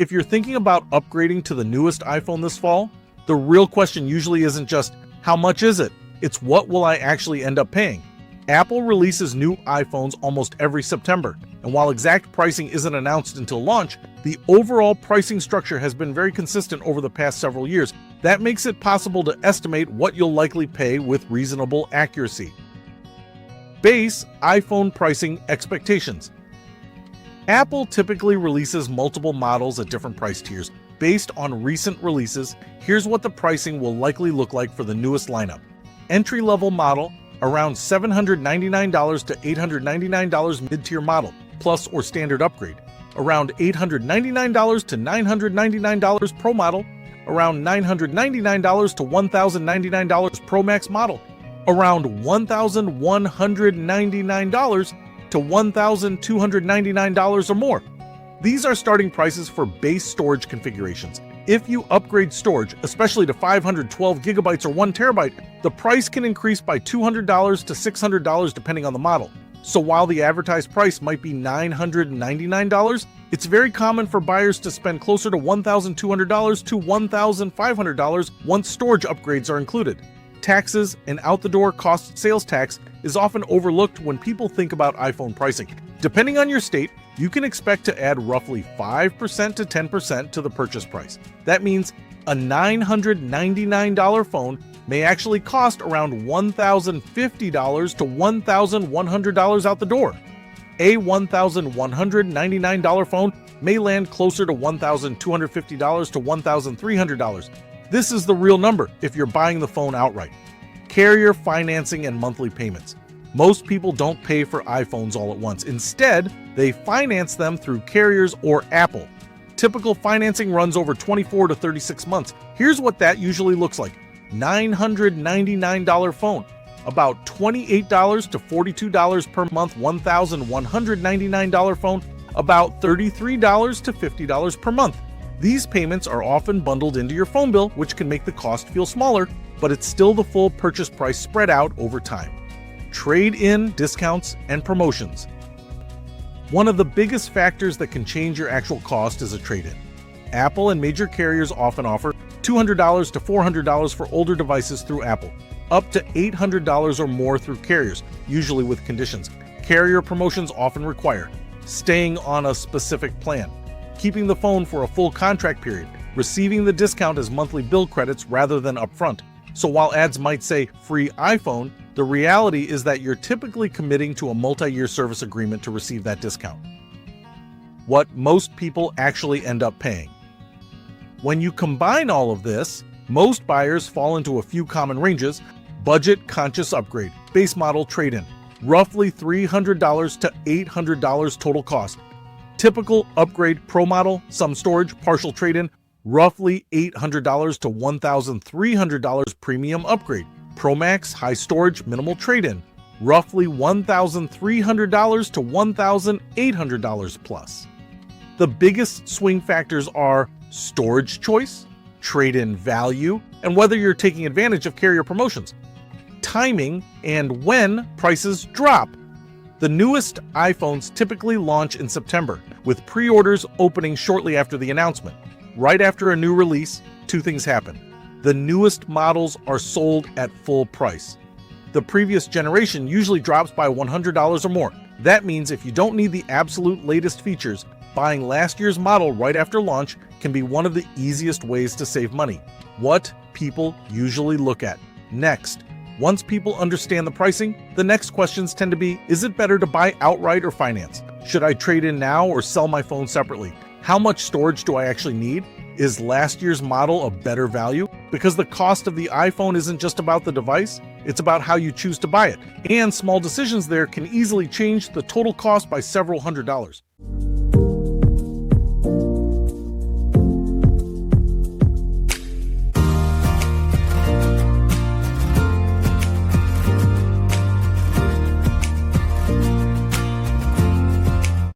If you're thinking about upgrading to the newest iPhone this fall, the real question usually isn't just, how much is it? It's what will I actually end up paying? Apple releases new iPhones almost every September, and while exact pricing isn't announced until launch, the overall pricing structure has been very consistent over the past several years. That makes it possible to estimate what you'll likely pay with reasonable accuracy. Base iPhone pricing expectations. Apple typically releases multiple models at different price tiers. Based on recent releases, here's what the pricing will likely look like for the newest lineup. Entry-level model, around $799 to $899 mid-tier model, plus or standard upgrade. Around $899 to $999 Pro model. Around $999 to $1,099 Pro Max model. Around $1,199 to $1,299 or more. These are starting prices for base storage configurations. If you upgrade storage, especially to 512 gigabytes or 1 terabyte, the price can increase by $200 to $600 depending on the model. So while the advertised price might be $999, it's very common for buyers to spend closer to $1,200 to $1,500 once storage upgrades are included. Taxes and out-the-door cost sales tax is often overlooked when people think about iPhone pricing. Depending on your state, you can expect to add roughly 5% to 10% to the purchase price. That means a $999 phone may actually cost around $1,050 to $1,100 out the door. A $1,199 phone may land closer to $1,250 to $1,300. This is the real number if you're buying the phone outright. Carrier financing and monthly payments. Most people don't pay for iPhones all at once. Instead, they finance them through carriers or Apple. Typical financing runs over 24 to 36 months. Here's what that usually looks like. $999 phone, about $28 to $42 per month. $1,199 phone, about $33 to $50 per month. These payments are often bundled into your phone bill, which can make the cost feel smaller, but it's still the full purchase price spread out over time. Trade-in discounts and promotions. One of the biggest factors that can change your actual cost is a trade-in. Apple and major carriers often offer $200 to $400 for older devices through Apple, up to $800 or more through carriers, usually with conditions. Carrier promotions often require staying on a specific plan, keeping the phone for a full contract period, receiving the discount as monthly bill credits rather than upfront. So while ads might say free iPhone, the reality is that you're typically committing to a multi-year service agreement to receive that discount. What most people actually end up paying. When you combine all of this, most buyers fall into a few common ranges. Budget-conscious upgrade, base model trade-in, roughly $300 to $800 total cost. Typical upgrade Pro model, some storage, partial trade-in, roughly $800 to $1,300 premium upgrade. Pro Max, high storage, minimal trade-in, roughly $1,300 to $1,800 plus. The biggest swing factors are storage choice, trade-in value, and whether you're taking advantage of carrier promotions, timing, and when prices drop. The newest iPhones typically launch in September, with pre-orders opening shortly after the announcement. Right after a new release, two things happen. The newest models are sold at full price. The previous generation usually drops by $100 or more. That means if you don't need the absolute latest features, buying last year's model right after launch can be one of the easiest ways to save money. What people usually look at. Next, once people understand the pricing, the next questions tend to be, is it better to buy outright or finance? Should I trade in now or sell my phone separately? How much storage do I actually need? Is last year's model a better value? Because the cost of the iPhone isn't just about the device, it's about how you choose to buy it. And small decisions there can easily change the total cost by several $100s.